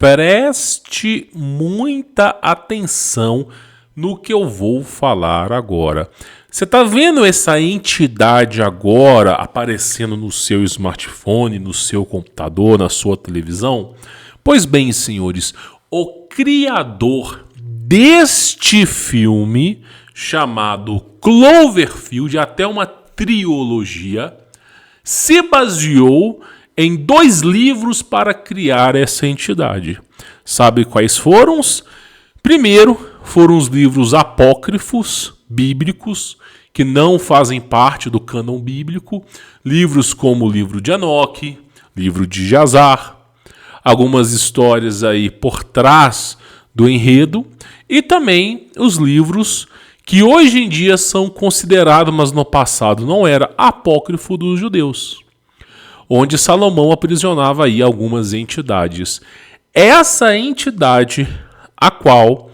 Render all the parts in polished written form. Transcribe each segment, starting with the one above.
Preste muita atenção no que eu vou falar agora. Você está vendo essa entidade agora aparecendo no seu smartphone, no seu computador, na sua televisão? Pois bem, senhores, o criador deste filme, chamado Cloverfield, até uma trilogia, se baseou em 2 livros para criar essa entidade. Sabe quais foram? Primeiro, foram os livros apócrifos, bíblicos, que não fazem parte do cânon bíblico. Livros como o livro de Enoque, livro de Jazar, algumas histórias aí por trás do enredo. E também os livros que hoje em dia são considerados, mas no passado não era, apócrifo dos judeus, onde Salomão aprisionava aí algumas entidades. Essa entidade a qual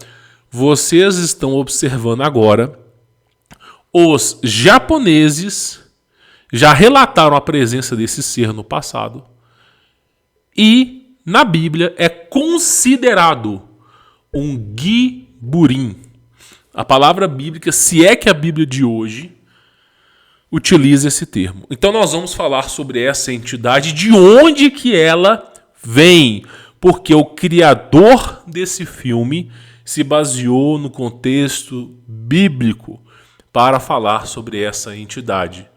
vocês estão observando agora, os japoneses já relataram a presença desse ser no passado e na Bíblia é considerado um Giburim. A palavra bíblica, se é que a Bíblia de hoje utiliza esse termo. Então nós vamos falar sobre essa entidade, de onde que ela vem, porque o criador desse filme se baseou no contexto bíblico para falar sobre essa entidade.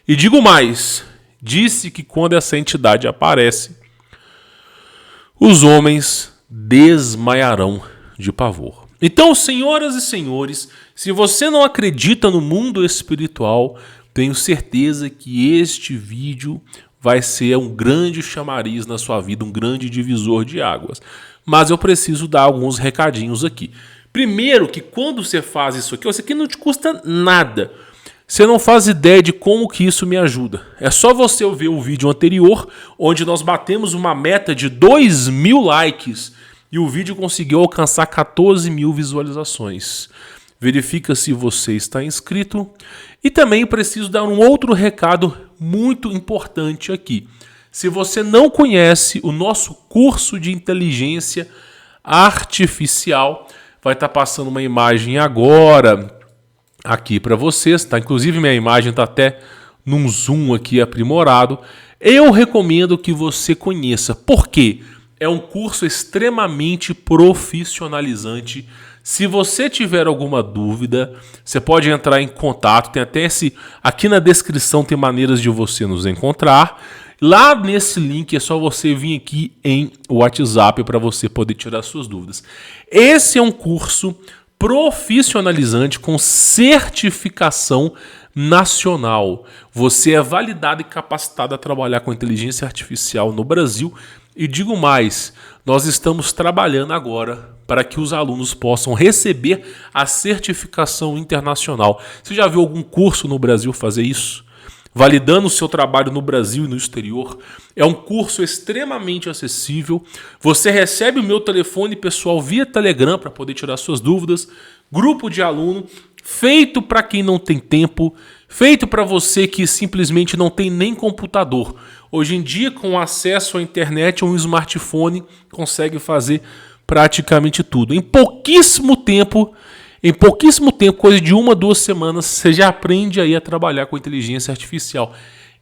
E digo mais, disse que quando essa entidade aparece, os homens desmaiarão de pavor. Então, senhoras e senhores, se você não acredita no mundo espiritual, tenho certeza que este vídeo vai ser um grande chamariz na sua vida, um grande divisor de águas. Mas eu preciso dar alguns recadinhos aqui. Primeiro, que quando você faz isso aqui não te custa nada. Você não faz ideia de como que isso me ajuda. É só você ver o vídeo anterior, onde nós batemos uma meta de 2.000 likes e o vídeo conseguiu alcançar 14.000 visualizações. Verifica se você está inscrito. E também preciso dar um outro recado muito importante aqui. Se você não conhece o nosso curso de inteligência artificial, vai estar passando uma imagem agora aqui para vocês, tá? Inclusive minha imagem está até num zoom aqui aprimorado. Eu recomendo que você conheça. Por quê? É um curso extremamente profissionalizante. Se você tiver alguma dúvida, você pode entrar em contato. Tem até aqui na descrição tem maneiras de você nos encontrar. Lá nesse link é só você vir aqui em WhatsApp para você poder tirar suas dúvidas. Esse é um curso profissionalizante com certificação nacional. Você é validado e capacitado a trabalhar com inteligência artificial no Brasil. E digo mais, nós estamos trabalhando agora para que os alunos possam receber a certificação internacional. Você já viu algum curso no Brasil fazer isso? Validando o seu trabalho no Brasil e no exterior. É um curso extremamente acessível. Você recebe o meu telefone pessoal via Telegram para poder tirar suas dúvidas. Grupo de aluno, feito para quem não tem tempo, feito para você que simplesmente não tem nem computador. Hoje em dia, com acesso à internet ou um smartphone, consegue fazer praticamente tudo. Em pouquíssimo tempo, coisa de 1 a 2 semanas, você já aprende aí a trabalhar com inteligência artificial.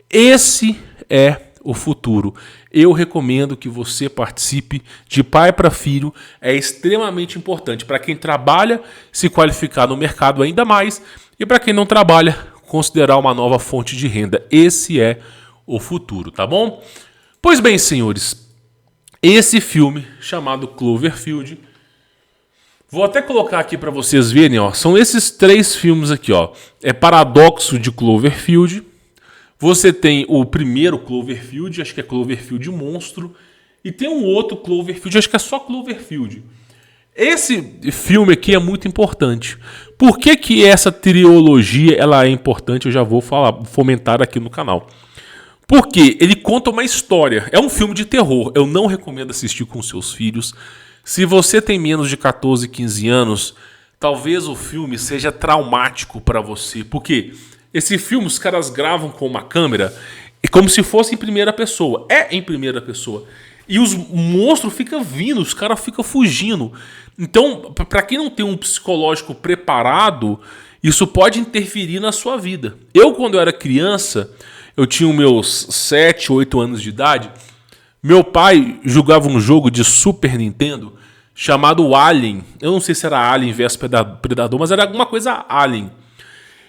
Esse é o futuro. Eu recomendo que você participe. De pai para filho, é extremamente importante para quem trabalha se qualificar no mercado ainda mais e para quem não trabalha considerar uma nova fonte de renda. Esse é o futuro, tá bom? Pois bem, senhores, esse filme chamado Cloverfield, vou até colocar aqui para vocês verem, ó, são esses 3 filmes aqui, ó. É Paradoxo de Cloverfield. Você tem o primeiro Cloverfield, acho que é Cloverfield Monstro, e tem um outro Cloverfield, acho que é só Cloverfield. Esse filme aqui é muito importante. Por que que essa trilogia ela é importante? Eu já vou fomentar aqui no canal. Porque ele conta uma história. É um filme de terror. Eu não recomendo assistir com seus filhos. Se você tem menos de 14, 15 anos, talvez o filme seja traumático para você. Porque esse filme os caras gravam com uma câmera como se fosse em primeira pessoa. É em primeira pessoa. E os monstros ficam vindo, os caras ficam fugindo. Então, para quem não tem um psicológico preparado, isso pode interferir na sua vida. Eu, quando eu era criança, eu tinha os meus 7, 8 anos de idade, meu pai jogava um jogo de Super Nintendo chamado Alien. Eu não sei se era Alien vs Predador, mas era alguma coisa Alien.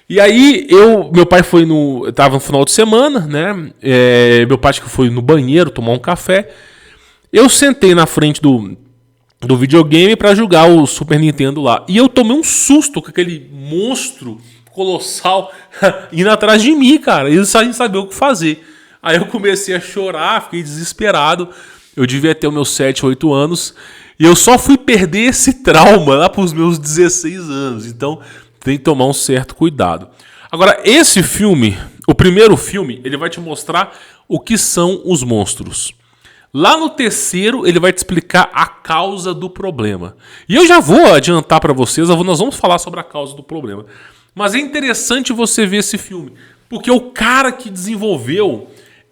E aí, meu pai tava no final de semana, né? Meu pai acho que foi no banheiro tomar um café. Eu sentei na frente do videogame para jogar o Super Nintendo lá. E eu tomei um susto com aquele monstro colossal indo atrás de mim, cara. E sem saber o que fazer. Aí eu comecei a chorar, fiquei desesperado. Eu devia ter os meus 7, 8 anos. E eu só fui perder esse trauma lá para os meus 16 anos. Então tem que tomar um certo cuidado. Agora, esse filme, o primeiro filme, ele vai te mostrar o que são os monstros. Lá no terceiro, ele vai te explicar a causa do problema. E eu já vou adiantar para vocês, nós vamos falar sobre a causa do problema. Mas é interessante você ver esse filme, porque o cara que desenvolveu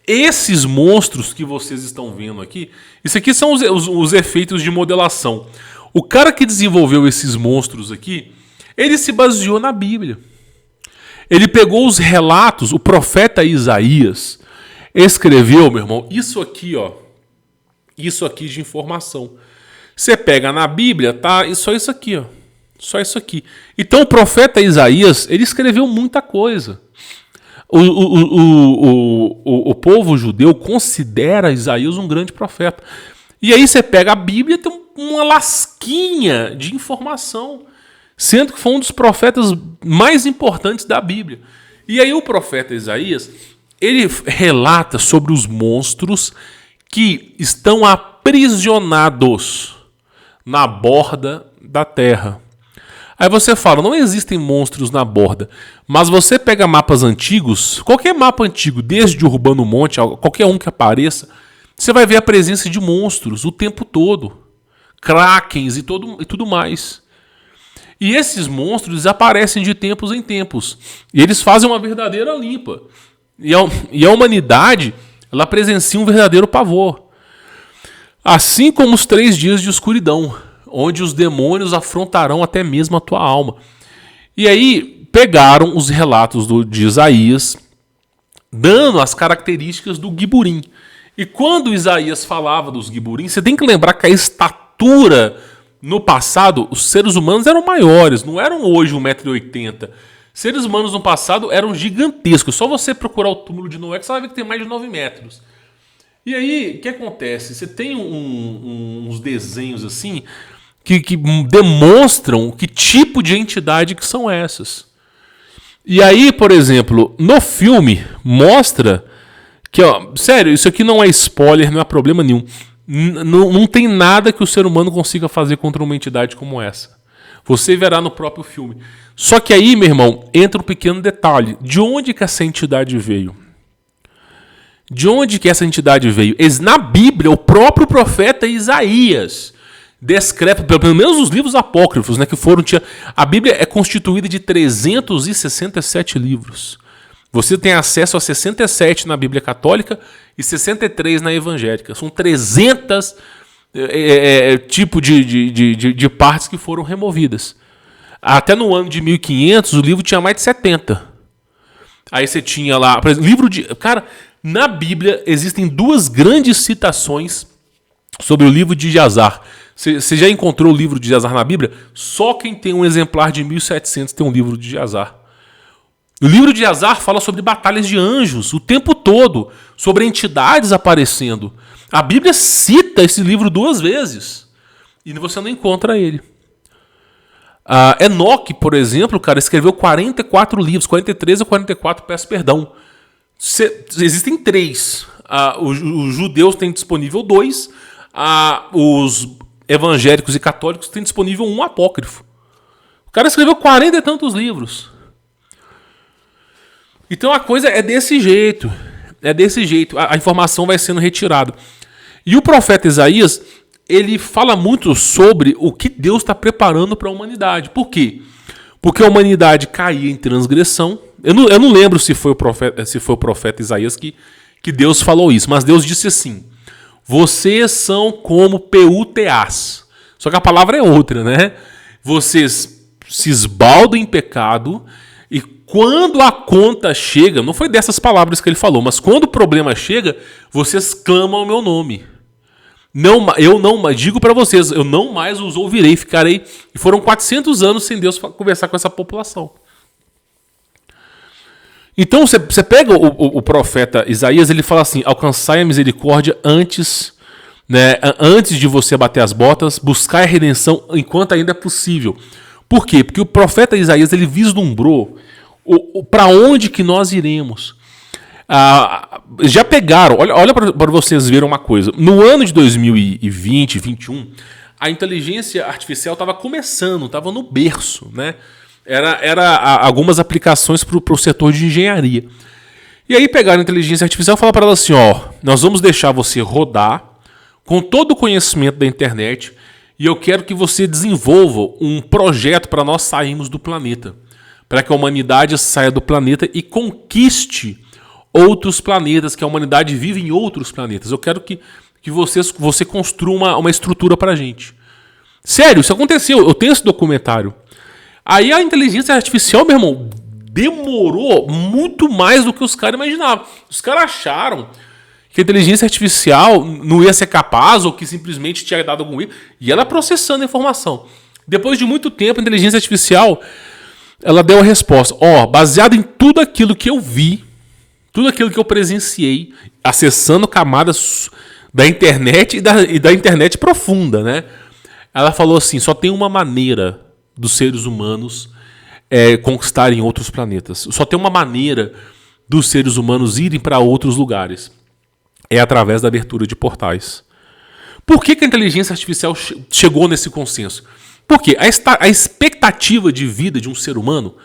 esses monstros que vocês estão vendo aqui, isso aqui são os efeitos de modelação. O cara que desenvolveu esses monstros aqui, ele se baseou na Bíblia. Ele pegou os relatos, o profeta Isaías escreveu, meu irmão, isso aqui, ó. Isso aqui de informação. Você pega na Bíblia, tá? E só isso aqui, ó. Só isso aqui. Então o profeta Isaías, ele escreveu muita coisa. O povo judeu considera Isaías um grande profeta. E aí você pega a Bíblia e tem uma lasquinha de informação. Sendo que foi um dos profetas mais importantes da Bíblia. E aí o profeta Isaías, ele relata sobre os monstros que estão aprisionados na borda da terra. Aí você fala, não existem monstros na borda, mas você pega mapas antigos, qualquer mapa antigo, desde o Urbano Monte, qualquer um que apareça, você vai ver a presença de monstros o tempo todo, krakens e tudo mais. E esses monstros aparecem de tempos em tempos, e eles fazem uma verdadeira limpa. E a humanidade, ela presencia um verdadeiro pavor. Assim como os 3 dias de escuridão, onde os demônios afrontarão até mesmo a tua alma. E aí pegaram os relatos de Isaías, dando as características do Giburim. E quando Isaías falava dos Giburim, você tem que lembrar que a estatura no passado, os seres humanos eram maiores, não eram hoje 1,80 m. Seres humanos no passado eram gigantescos. Só você procurar o túmulo de Noé que você vai ver que tem mais de 9 metros. E aí, o que acontece? Você tem uns desenhos assim que demonstram que tipo de entidade que são essas. E aí, por exemplo, no filme mostra que, ó, sério, isso aqui não é spoiler, não é problema nenhum. Não tem nada que o ser humano consiga fazer contra uma entidade como essa. Você verá no próprio filme. Só que aí, meu irmão, entra um pequeno detalhe. De onde que essa entidade veio? De onde que essa entidade veio? Na Bíblia, o próprio profeta Isaías descreve, pelo menos os livros apócrifos, né, que foram... A Bíblia é constituída de 367 livros. Você tem acesso a 67 na Bíblia Católica e 63 na Evangélica. São 300 tipos de partes que foram removidas. Até no ano de 1500, o livro tinha mais de 70. Aí você tinha lá... Por exemplo, livro de... Cara, na Bíblia existem 2 grandes citações sobre o livro de Jazar. Você já encontrou o livro de Jazar na Bíblia? Só quem tem um exemplar de 1700 tem um livro de Jazar. O livro de Jazar fala sobre batalhas de anjos o tempo todo, sobre entidades aparecendo. A Bíblia cita esse livro 2 vezes e você não encontra ele. Enoque, por exemplo, cara, escreveu 44 livros, 43 ou 44, peço perdão. Existem 3. Os judeus têm disponível 2, os evangélicos e católicos têm disponível 1 apócrifo. O cara escreveu 40 e tantos livros. Então a coisa é desse jeito. É desse jeito. A informação vai sendo retirada. E o profeta Isaías, ele fala muito sobre o que Deus está preparando para a humanidade. Por quê? Porque a humanidade caía em transgressão. Eu não lembro se foi o profeta Isaías que Deus falou isso. Mas Deus disse assim: Vocês são como PUTAs. Só que a palavra é outra, né? Vocês se esbaldam em pecado e quando a conta chega, não foi dessas palavras que ele falou, mas quando o problema chega, vocês clamam o meu nome. Não, eu não digo para vocês, eu não mais os ouvirei, ficarei. E foram 400 anos sem Deus conversar com essa população. Então você pega o profeta Isaías, ele fala assim: alcançai a misericórdia antes, né, antes de você bater as botas, buscai a redenção enquanto ainda é possível. Por quê? Porque o profeta Isaías ele vislumbrou para onde que nós iremos. Já pegaram, olha para vocês verem uma coisa. No ano de 2020, 2021, a inteligência artificial estava começando, estava no berço, né? Era algumas aplicações para o setor de engenharia. E aí pegaram a inteligência artificial e falaram para ela assim: ó, nós vamos deixar você rodar com todo o conhecimento da internet e eu quero que você desenvolva um projeto para nós sairmos do planeta, para que a humanidade saia do planeta e conquiste outros planetas, que a humanidade vive em outros planetas. Eu quero que você construa uma estrutura para a gente. Sério, isso aconteceu. Eu tenho esse documentário. Aí a inteligência artificial, meu irmão, demorou muito mais do que os caras imaginavam. Os caras acharam que a inteligência artificial não ia ser capaz ou que simplesmente tinha dado algum erro. E ela processando a informação. Depois de muito tempo, a inteligência artificial ela deu a resposta. Ó, baseado em tudo aquilo que eu vi, tudo aquilo que eu presenciei, acessando camadas da internet e da internet profunda, né? Ela falou assim: só tem uma maneira dos seres humanos conquistarem outros planetas. Só tem uma maneira dos seres humanos irem para outros lugares. É através da abertura de portais. Por que a inteligência artificial chegou nesse consenso? Porque a expectativa de vida de um ser humano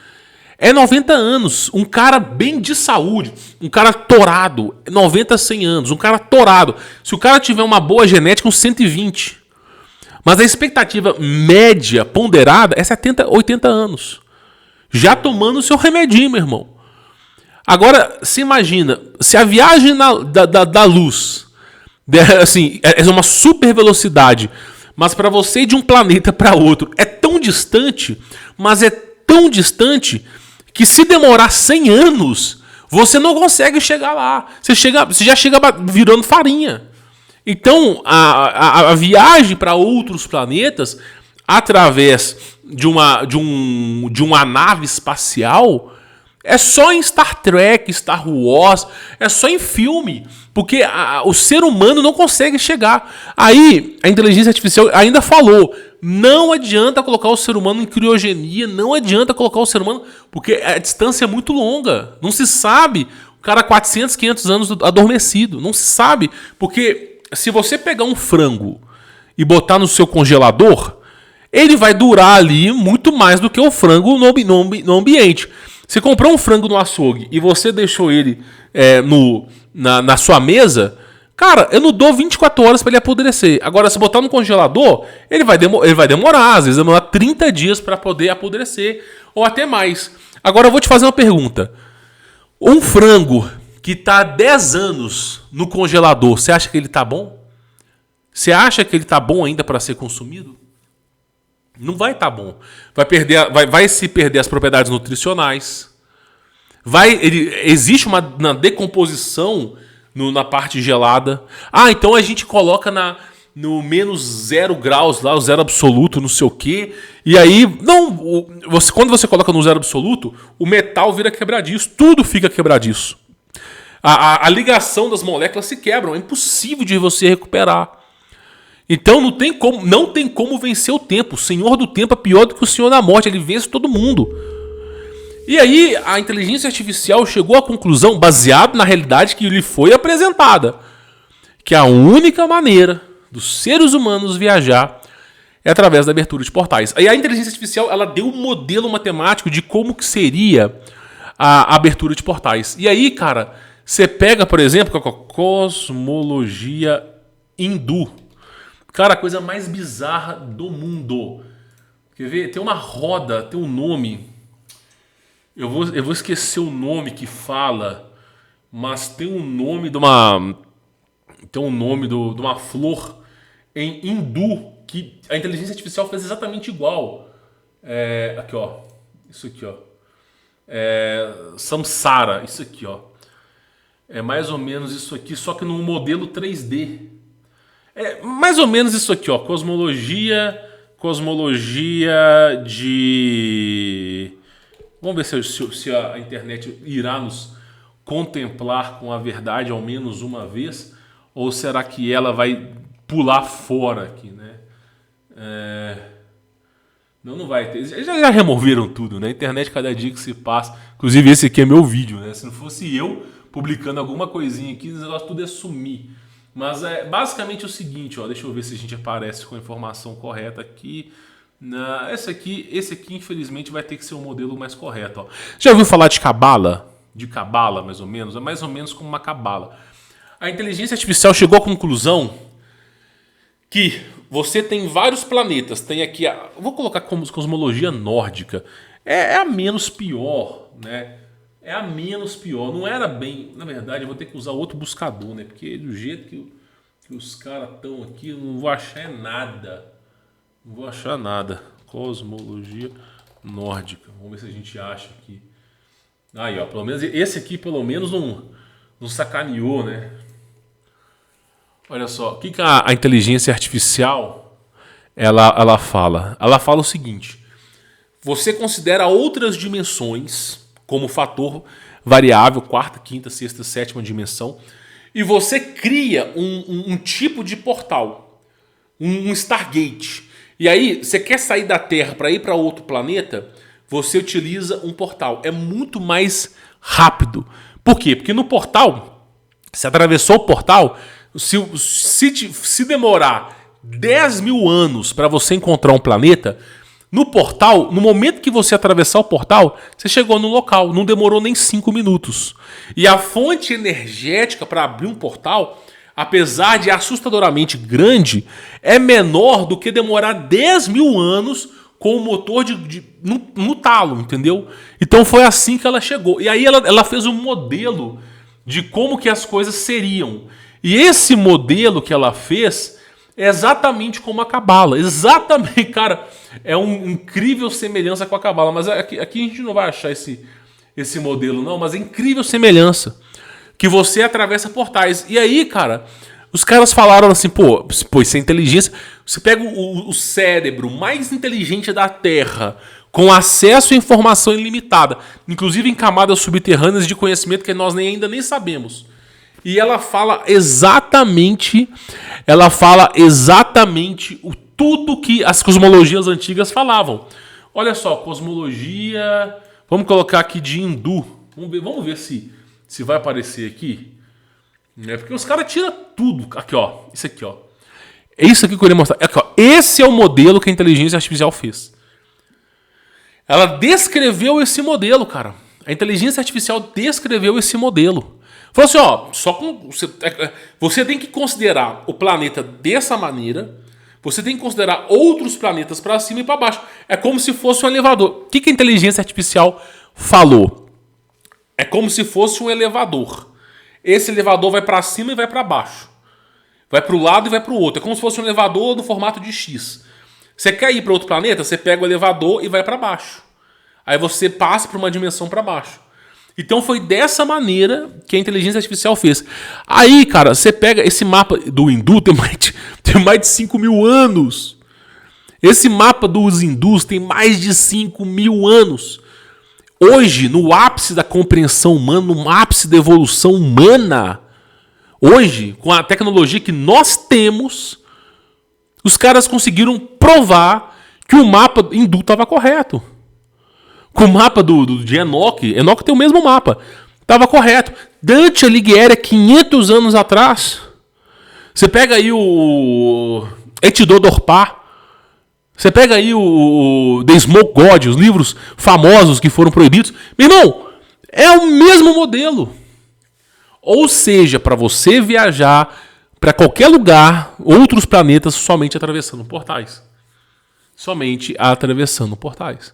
é 90 anos. Um cara bem de saúde, um cara torado, 90, 100 anos, um cara torado. Se o cara tiver uma boa genética, uns 120. Mas a expectativa média ponderada é 70, 80 anos. Já tomando o seu remedinho, meu irmão. Agora, se imagina, se a viagem da luz assim, é uma super velocidade, mas para você ir de um planeta para outro é tão distante, mas é tão distante que se demorar 100 anos, você não consegue chegar lá. Você já chega virando farinha. Então, a viagem para outros planetas, através de uma nave espacial, é só em Star Trek, Star Wars, é só em filme. Porque o ser humano não consegue chegar. Aí, a inteligência artificial ainda falou: não adianta colocar o ser humano em criogenia, não adianta colocar o ser humano, porque a distância é muito longa. Não se sabe, o cara 400, 500 anos adormecido. Não se sabe, porque se você pegar um frango e botar no seu congelador, ele vai durar ali muito mais do que o frango no ambiente. Você comprou um frango no açougue e você deixou ele na sua mesa, cara, eu não dou 24 horas para ele apodrecer. Agora, se botar no congelador, ele vai demorar, às vezes demorar 30 dias para poder apodrecer, ou até mais. Agora eu vou te fazer uma pergunta. Um frango que está há 10 anos no congelador, você acha que ele está bom? Você acha que ele está bom ainda para ser consumido? Não vai estar bom. Vai se perder as propriedades nutricionais. Existe uma decomposição na parte gelada. Então a gente coloca no menos 0 graus, lá, o zero absoluto, não sei o quê. E aí, quando você coloca no zero absoluto, o metal vira quebradiço. Tudo fica quebradiço. A ligação das moléculas se quebram. É impossível de você recuperar. Então não tem como vencer o tempo. O Senhor do tempo é pior do que o Senhor da morte. Ele vence todo mundo. E aí a inteligência artificial chegou à conclusão, baseado na realidade que lhe foi apresentada, que a única maneira dos seres humanos viajar é através da abertura de portais. Aí a inteligência artificial ela deu um modelo matemático de como que seria a abertura de portais. E aí, cara, você pega, por exemplo, a cosmologia hindu. Cara, a coisa mais bizarra do mundo. Quer ver? Tem uma roda, tem um nome. Eu vou esquecer o nome que fala, mas tem um nome de tem um nome de uma flor em hindu que a inteligência artificial fez exatamente igual. Aqui, ó. Isso aqui, ó. Samsara, isso aqui, ó. É mais ou menos isso aqui, só que num modelo 3D. É mais ou menos isso aqui, ó. Cosmologia de... Vamos ver se a internet irá nos contemplar com a verdade ao menos uma vez, ou será que ela vai pular fora aqui, né? Não vai ter. Já removeram tudo, né? A internet, cada dia que se passa. Inclusive, esse aqui é meu vídeo, né? Se não fosse eu publicando alguma coisinha aqui, o negócio tudo é sumir. Mas é basicamente o seguinte, ó. Deixa eu ver se a gente aparece com a informação correta aqui. Esse aqui, infelizmente, vai ter que ser o modelo mais correto, ó. Já ouviu falar de cabala? De cabala, mais ou menos? É mais ou menos como uma cabala. A inteligência artificial chegou à conclusão que você tem vários planetas. Tem aqui, vou colocar como cosmologia nórdica. É a menos pior, né? É a menos pior. Não era bem... Na verdade, eu vou ter que usar outro buscador, né? Porque do jeito que os caras estão aqui, eu não vou achar nada. Não vou achar nada. Cosmologia nórdica. Vamos ver se a gente acha aqui. Aí, ó. Pelo menos esse aqui, pelo menos, não sacaneou, né? Olha só. O que a inteligência artificial ela fala? Ela fala o seguinte. Você considera outras dimensões como fator variável, quarta, quinta, sexta, sétima dimensão, e você cria um tipo de portal, um Stargate. E aí, você quer sair da Terra para ir para outro planeta, você utiliza um portal. É muito mais rápido. Por quê? Porque no portal, você atravessou o portal, se demorar 10 mil anos para você encontrar um planeta, no portal, no momento que você atravessar o portal, você chegou no local, não demorou nem 5 minutos. E a fonte energética para abrir um portal, apesar de assustadoramente grande, é menor do que demorar 10 mil anos com o motor no talo, entendeu? Então foi assim que ela chegou. E aí ela fez um modelo de como que as coisas seriam. E esse modelo que ela fez é exatamente como a cabala. Exatamente, cara. É uma incrível semelhança com a cabala. Mas aqui a gente não vai achar esse modelo, não. Mas é incrível semelhança. Que você atravessa portais. E aí, cara, os caras falaram assim, pô, isso é inteligência. Você pega o cérebro mais inteligente da Terra, com acesso a informação ilimitada, inclusive em camadas subterrâneas de conhecimento que nós ainda nem sabemos. E ela fala exatamente tudo que as cosmologias antigas falavam. Olha só, cosmologia, vamos colocar aqui de hindu. Vamos ver se vai aparecer aqui. Porque os caras tiram tudo. Aqui, ó. Isso aqui, ó. É isso aqui que eu queria mostrar. Aqui, ó. Esse é o modelo que a inteligência artificial fez. Ela descreveu esse modelo, cara. A inteligência artificial descreveu esse modelo. Falou assim, ó, você tem que considerar o planeta dessa maneira, você tem que considerar outros planetas para cima e para baixo. É como se fosse um elevador. O que a inteligência artificial falou? É como se fosse um elevador. Esse elevador vai para cima e vai para baixo. Vai para o lado e vai para o outro. É como se fosse um elevador no formato de X. Você quer ir para outro planeta? Você pega o elevador e vai para baixo. Aí você passa para uma dimensão para baixo. Então foi dessa maneira que a inteligência artificial fez. Aí, cara, você pega esse mapa do hindu, tem mais de 5 mil anos. Esse mapa dos hindus tem mais de 5 mil anos. Hoje, no ápice da compreensão humana, no ápice da evolução humana, hoje, com a tecnologia que nós temos, os caras conseguiram provar que o mapa hindu estava correto. Com o mapa de Enoque tem o mesmo mapa. Estava correto. Dante Alighieri, 500 anos atrás. Você pega aí o Etidô Dorpá. Você pega aí o The Smoke God, os livros famosos que foram proibidos. Meu irmão, é o mesmo modelo. Ou seja, para você viajar para qualquer lugar, outros planetas, somente atravessando portais. Somente atravessando portais.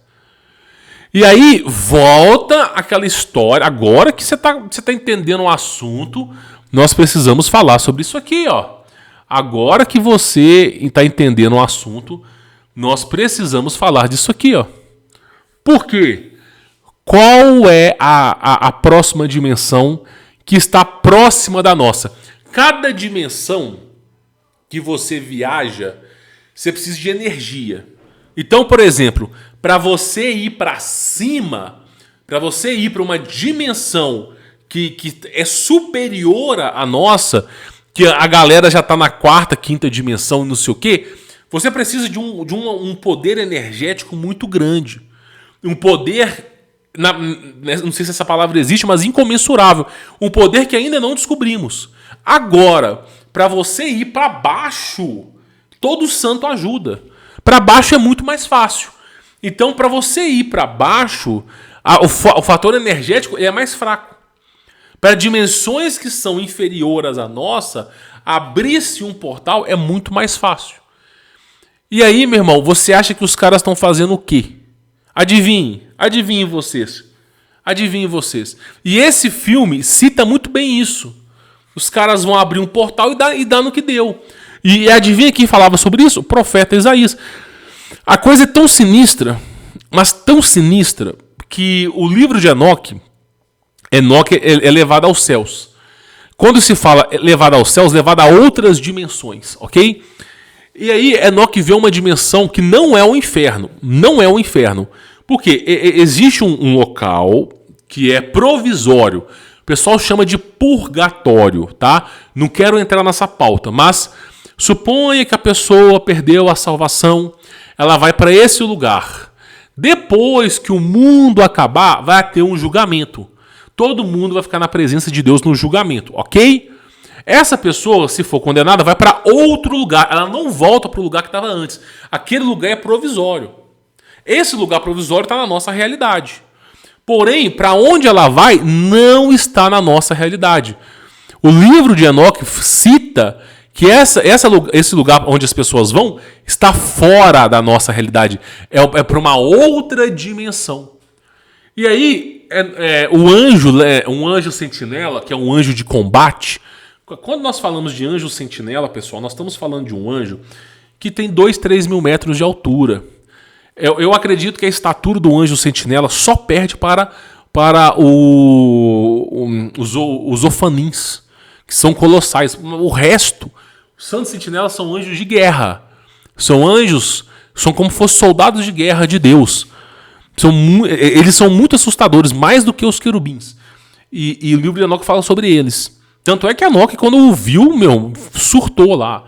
E aí volta aquela história, agora que você tá entendendo o assunto, nós precisamos falar sobre isso aqui, ó. Agora que você está entendendo o assunto, nós precisamos falar disso aqui, ó. Por quê? Qual é a próxima dimensão que está próxima da nossa? Cada dimensão que você viaja, você precisa de energia. Então, por exemplo, para você ir para cima, para você ir para uma dimensão que é superior à nossa, que a galera já está na quarta, quinta dimensão, não sei o quê, você precisa de um poder energético muito grande. Um poder, não sei se essa palavra existe, mas incomensurável. Um poder que ainda não descobrimos. Agora, para você ir para baixo, todo santo ajuda. Para baixo é muito mais fácil. Então, para você ir para baixo, o fator energético é mais fraco. Para dimensões que são inferiores à nossa, abrir-se um portal é muito mais fácil. E aí, meu irmão, você acha que os caras estão fazendo o quê? Adivinhem vocês. Adivinhem vocês. E esse filme cita muito bem isso. Os caras vão abrir um portal e dá no que deu. E adivinha quem falava sobre isso? O profeta Isaías. A coisa é tão sinistra, mas tão sinistra, que o livro de Enoque é levado aos céus. Quando se fala levado aos céus, levado a outras dimensões, ok? E aí Enoque vê uma dimensão que não é o inferno. Não é o inferno. Porque existe um local que é provisório. O pessoal chama de purgatório, tá? Não quero entrar nessa pauta, mas suponha que a pessoa perdeu a salvação, ela vai para esse lugar. Depois que o mundo acabar, vai ter um julgamento. Todo mundo vai ficar na presença de Deus no julgamento, ok? Essa pessoa, se for condenada, vai para outro lugar. Ela não volta para o lugar que estava antes. Aquele lugar é provisório. Esse lugar provisório está na nossa realidade. Porém, para onde ela vai, não está na nossa realidade. O livro de Enoque cita que esse lugar onde as pessoas vão está fora da nossa realidade. É para uma outra dimensão. E aí, o anjo, um anjo sentinela, que é um anjo de combate. Quando nós falamos de anjo sentinela, pessoal, nós estamos falando de um anjo que tem 2-3 mil metros de altura. Eu acredito que a estatura do anjo sentinela só perde para os ofanins, que são colossais. O resto, os santos sentinelas são anjos de guerra. São anjos, são como se fossem soldados de guerra de Deus. Eles são muito assustadores, mais do que os querubins. E o livro de Enoque fala sobre eles. Tanto é que Enoque, quando o viu, surtou lá.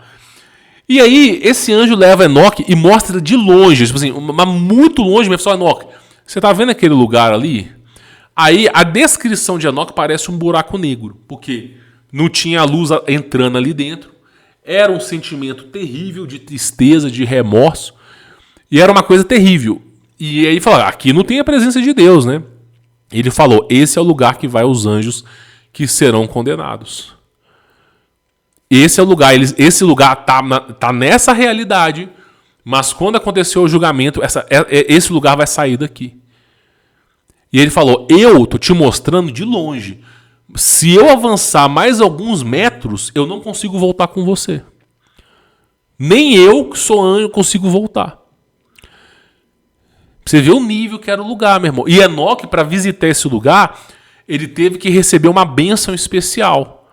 E aí, esse anjo leva Enoque e mostra de longe, tipo assim, mas muito longe, mas fala, Enoque, você tá vendo aquele lugar ali? Aí, a descrição de Enoque parece um buraco negro, porque não tinha luz entrando ali dentro, era um sentimento terrível de tristeza, de remorso, e era uma coisa terrível. E aí fala, aqui não tem a presença de Deus, né? Ele falou, esse é o lugar que vai os anjos que serão condenados. Esse é o lugar, esse lugar tá nessa realidade, mas quando aconteceu o julgamento, esse lugar vai sair daqui. E ele falou, eu tô te mostrando de longe. Se eu avançar mais alguns metros, eu não consigo voltar com você. Nem eu, que sou anjo, consigo voltar. Você vê o nível que era o lugar, meu irmão. E Enoque, para visitar esse lugar, ele teve que receber uma bênção especial.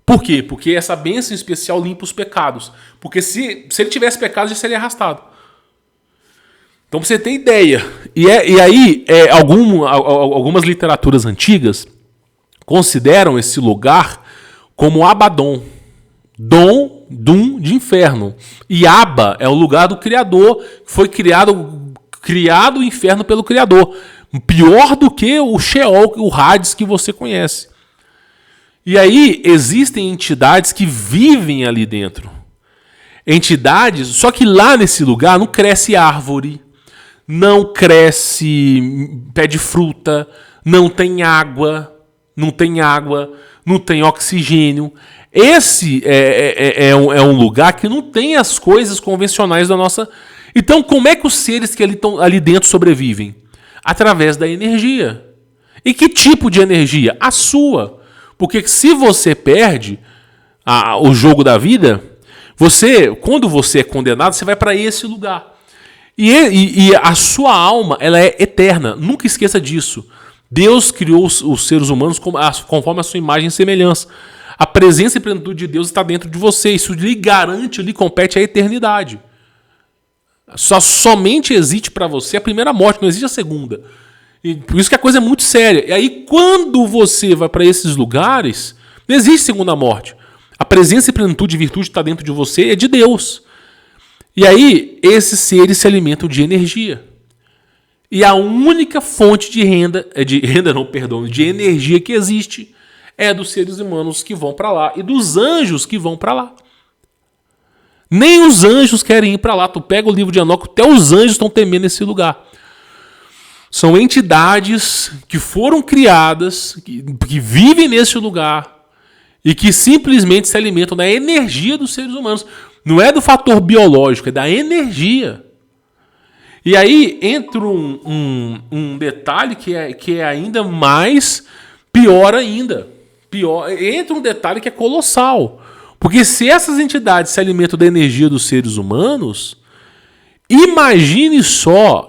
Por quê? Porque essa bênção especial limpa os pecados. Porque se ele tivesse pecado, já seria arrastado. Então, pra você ter ideia. E aí, algumas literaturas antigas consideram esse lugar como Abaddon. Dum de inferno. E Aba é o lugar do Criador. Foi criado o inferno pelo Criador. Pior do que o Sheol, o Hades que você conhece. E aí existem entidades que vivem ali dentro. Entidades, só que lá nesse lugar não cresce árvore, não cresce pé de fruta, não tem água, não tem oxigênio. Esse é um lugar que não tem as coisas convencionais da nossa... Então, como é que os seres que ali dentro sobrevivem? Através da energia. E que tipo de energia? A sua. Porque se você perde o jogo da vida, quando você é condenado, você vai para esse lugar. E a sua alma, ela é eterna. Nunca esqueça disso. Deus criou os seres humanos conforme a sua imagem e semelhança. A presença e plenitude de Deus está dentro de você. Isso lhe garante, lhe compete a eternidade. Somente existe para você a primeira morte, não existe a segunda. E por isso que a coisa é muito séria. E aí, quando você vai para esses lugares, não existe segunda morte. A presença e plenitude e virtude que está dentro de você é de Deus. E aí, esses seres se alimentam de energia. E a única fonte de de energia que existe é dos seres humanos que vão para lá e dos anjos que vão para lá. Nem os anjos querem ir para lá. Tu pega o livro de Enoque, até os anjos estão temendo esse lugar. São entidades que foram criadas, que vivem nesse lugar e que simplesmente se alimentam da energia dos seres humanos. Não é do fator biológico, é da energia. E aí entra um detalhe que é ainda mais pior ainda. Entra um detalhe que é colossal. Porque se essas entidades se alimentam da energia dos seres humanos, imagine só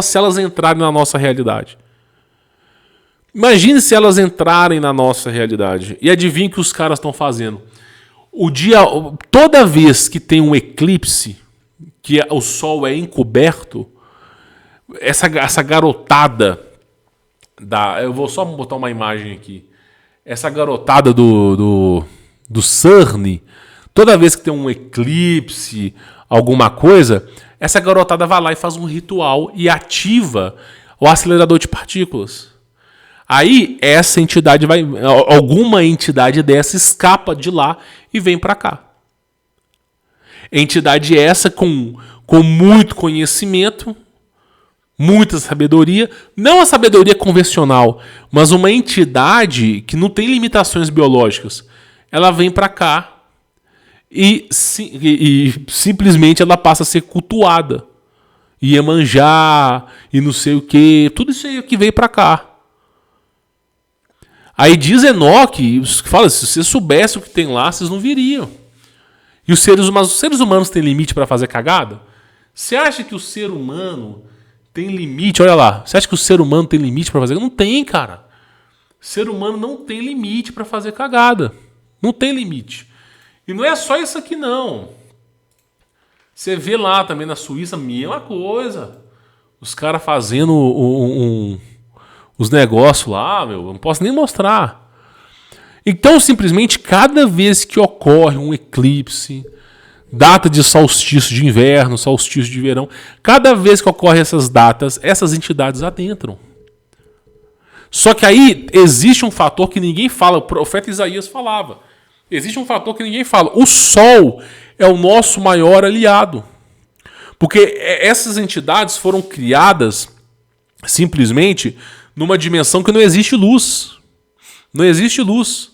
se elas entrarem na nossa realidade. Imagine se elas entrarem na nossa realidade. E adivinha o que os caras estão fazendo. Toda vez que tem um eclipse, que o sol é encoberto, essa garotada eu vou só botar uma imagem aqui. Essa garotada do CERN, toda vez que tem um eclipse, alguma coisa, essa garotada vai lá e faz um ritual e ativa o acelerador de partículas. Aí alguma entidade dessa escapa de lá e vem para cá. Entidade essa com muito conhecimento, muita sabedoria, não a sabedoria convencional, mas uma entidade que não tem limitações biológicas. Ela vem para cá e simplesmente ela passa a ser cultuada. Iemanjá e não sei o que, tudo isso aí que veio para cá. Aí diz Enoque, fala, se vocês soubessem o que tem lá, vocês não viriam. E os seres humanos têm limite para fazer cagada? Você acha que o ser humano tem limite? Olha lá, você acha que o ser humano tem limite para fazer cagada? Não tem, cara. O ser humano não tem limite para fazer cagada. Não tem limite. E não é só isso aqui, não. Você vê lá também na Suíça, mesma coisa. Os caras fazendo os negócios lá, eu não posso nem mostrar. Então, simplesmente, cada vez que ocorre um eclipse, data de solstício de inverno, solstício de verão, cada vez que ocorre essas datas, essas entidades adentram. Só que aí existe um fator que ninguém fala, o profeta Isaías falava. Existe um fator que ninguém fala. O Sol é o nosso maior aliado. Porque essas entidades foram criadas simplesmente numa dimensão que não existe luz. Não existe luz.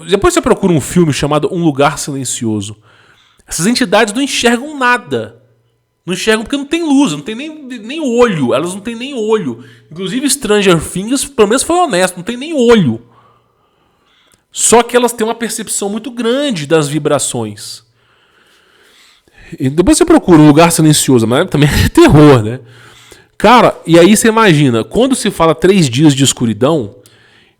Depois você procura um filme chamado Um Lugar Silencioso. Essas entidades não enxergam nada. Não enxergam porque não tem luz, não tem nem olho. Elas não têm nem olho. Inclusive Stranger Things, pelo menos foi honesto, não tem nem olho. Só que elas têm uma percepção muito grande das vibrações. E depois você procura Um Lugar Silencioso, mas também é terror, né? Cara, e aí você imagina, quando se fala 3 dias de escuridão,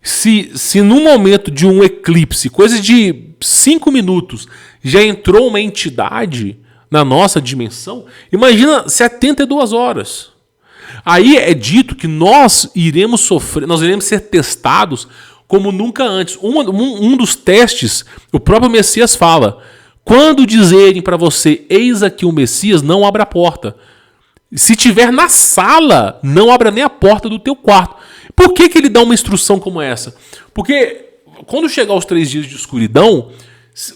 se no momento de um eclipse, coisa de 5 minutos, já entrou uma entidade na nossa dimensão, imagina 72 horas. Aí é dito que nós iremos ser testados como nunca antes. Um dos testes, o próprio Messias fala, quando dizerem para você, eis aqui o Messias, não abra a porta. Se tiver na sala, não abra nem a porta do teu quarto. Por que ele dá uma instrução como essa? Porque quando chegar os 3 dias de escuridão,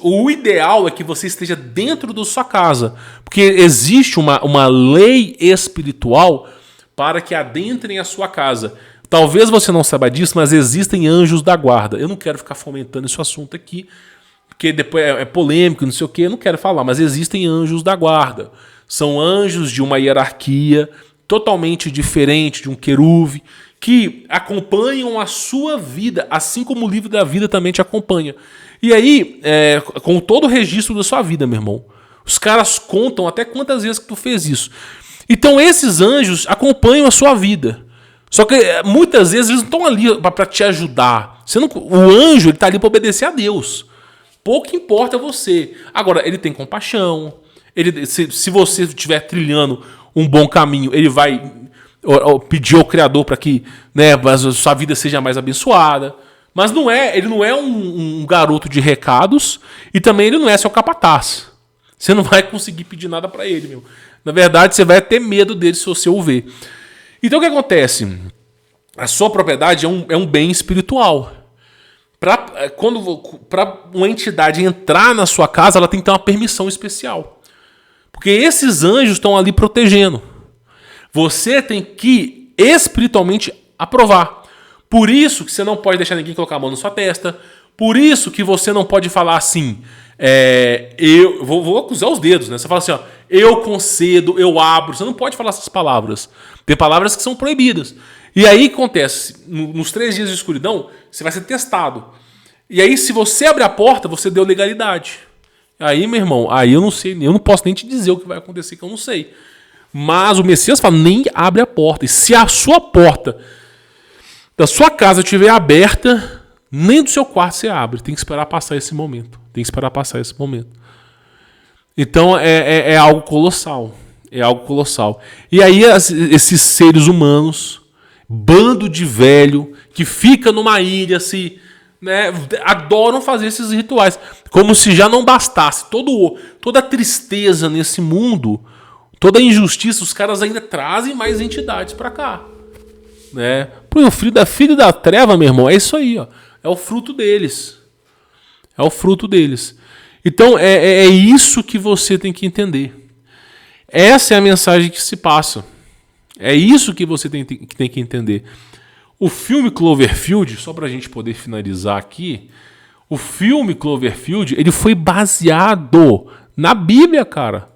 o ideal é que você esteja dentro da sua casa. Porque existe uma lei espiritual para que adentrem a sua casa. Talvez você não saiba disso, mas existem anjos da guarda. Eu não quero ficar fomentando esse assunto aqui, porque depois é polêmico, não sei o que, eu não quero falar, mas existem anjos da guarda. São anjos de uma hierarquia totalmente diferente de um querube, que acompanham a sua vida, assim como o livro da vida também te acompanha. E aí, com todo o registro da sua vida, meu irmão, os caras contam até quantas vezes que tu fez isso. Então esses anjos acompanham a sua vida. Só que muitas vezes eles não estão ali para te ajudar. O anjo está ali para obedecer a Deus. Pouco importa você. Agora, ele tem compaixão. Se você estiver trilhando um bom caminho, ele vai pedir ao Criador para que, né, a sua vida seja mais abençoada. Mas ele não é um garoto de recados e também ele não é seu capataz. Você não vai conseguir pedir nada para ele, meu. Na verdade, você vai ter medo dele se você o ver. Então o que acontece? A sua propriedade é um bem espiritual. Para uma entidade entrar na sua casa, ela tem que ter uma permissão especial. Porque esses anjos estão ali protegendo. Você tem que espiritualmente aprovar. Por isso que você não pode deixar ninguém colocar a mão na sua testa. Por isso que você não pode falar assim... eu vou acusar os dedos, né? Você fala assim, ó, eu concedo, eu abro. Você não pode falar essas palavras. Tem palavras que são proibidas. E aí o que acontece? Nos 3 dias de escuridão, você vai ser testado. E aí, se você abrir a porta, você deu legalidade. Aí, meu irmão, aí eu não sei, eu não posso nem te dizer o que vai acontecer, que eu não sei. Mas o Messias fala, nem abre a porta. E se a sua porta da sua casa estiver aberta, nem do seu quarto você abre. Tem que esperar passar esse momento. Então é algo colossal. É algo colossal. E aí esses seres humanos, bando de velho, que fica numa ilha, né, adoram fazer esses rituais. Como se já não bastasse toda a tristeza nesse mundo, toda a injustiça, os caras ainda trazem mais entidades para cá. Né? O filho da treva, meu irmão, é isso aí. Ó. É o fruto deles. Então é isso que você tem que entender. Essa é a mensagem que se passa. É isso que você tem que entender. O filme Cloverfield, só para a gente poder finalizar aqui, o filme Cloverfield, ele foi baseado na Bíblia, cara.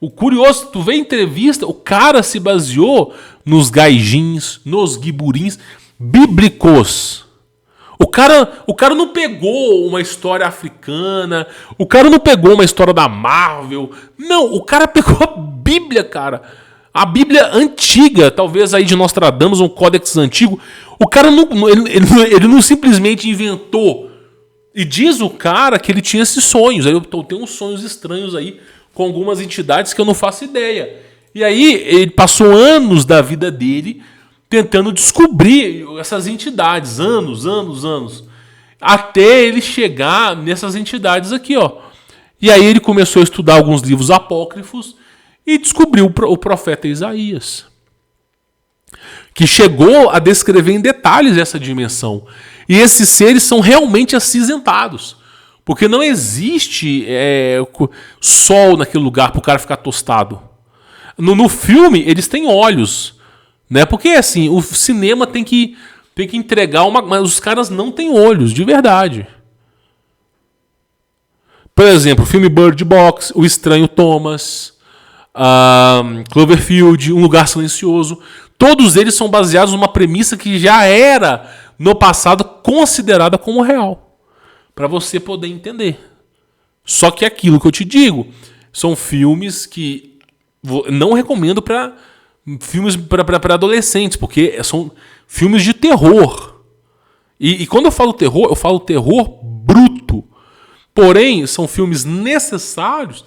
O curioso, tu vê a entrevista, o cara se baseou nos gaijins, nos giburins bíblicos. O cara não pegou uma história africana, o cara não pegou uma história da Marvel. Não, o cara pegou a Bíblia, cara. A Bíblia antiga, talvez aí de Nostradamus, um códex antigo. O cara ele não simplesmente inventou. E diz o cara que ele tinha esses sonhos. Aí eu tenho uns sonhos estranhos aí com algumas entidades que eu não faço ideia. E aí ele passou anos da vida dele tentando descobrir essas entidades, anos, até ele chegar nessas entidades aqui, ó. E aí ele começou a estudar alguns livros apócrifos e descobriu o profeta Isaías, que chegou a descrever em detalhes essa dimensão. E esses seres são realmente acinzentados, porque não existe sol naquele lugar para o cara ficar tostado. No filme, eles têm olhos, né? Porque assim, o cinema tem que entregar mas os caras não têm olhos, de verdade. Por exemplo, o filme Bird Box, O Estranho Thomas, Cloverfield, Um Lugar Silencioso. Todos eles são baseados numa premissa que já era, no passado, considerada como real. Para você poder entender. Só que aquilo que eu te digo, são filmes que não recomendo para filmes para adolescentes, porque são filmes de terror. E quando eu falo terror bruto. Porém, são filmes necessários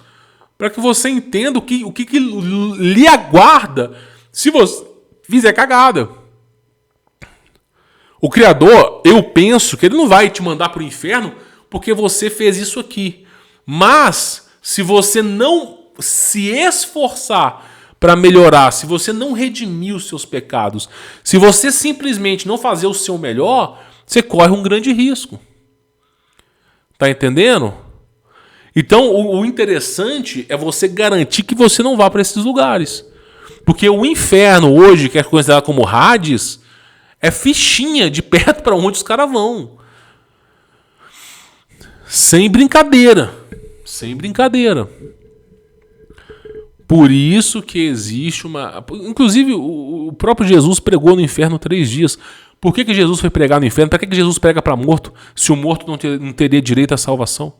para que você entenda o que lhe aguarda se você fizer cagada. O Criador, eu penso que ele não vai te mandar para o inferno porque você fez isso aqui. Mas, se você não se esforçar para melhorar, se você não redimir os seus pecados, se você simplesmente não fazer o seu melhor, você corre um grande risco. Tá entendendo? Então, o interessante é você garantir que você não vá para esses lugares. Porque o inferno hoje, que é considerado como Hades, é fichinha de perto para onde os caras vão. Sem brincadeira. Por isso que existe uma... Inclusive, o próprio Jesus pregou no inferno 3 dias. Por que Jesus foi pregar no inferno? Para que Jesus prega para morto, se o morto não teria direito à salvação?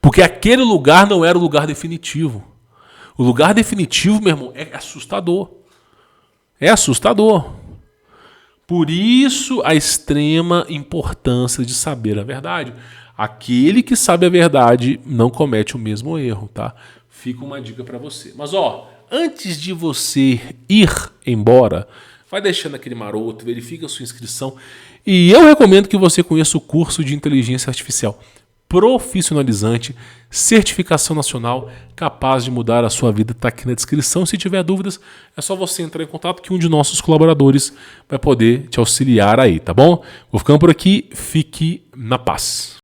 Porque aquele lugar não era o lugar definitivo. O lugar definitivo, meu irmão, é assustador. É assustador. Por isso a extrema importância de saber a verdade. Aquele que sabe a verdade não comete o mesmo erro, tá? Fica uma dica para você. Mas antes de você ir embora, vai deixando aquele maroto, verifica a sua inscrição. E eu recomendo que você conheça o curso de inteligência artificial profissionalizante, certificação nacional, capaz de mudar a sua vida. Está aqui na descrição. Se tiver dúvidas, é só você entrar em contato que um de nossos colaboradores vai poder te auxiliar aí, tá bom? Vou ficando por aqui. Fique na paz.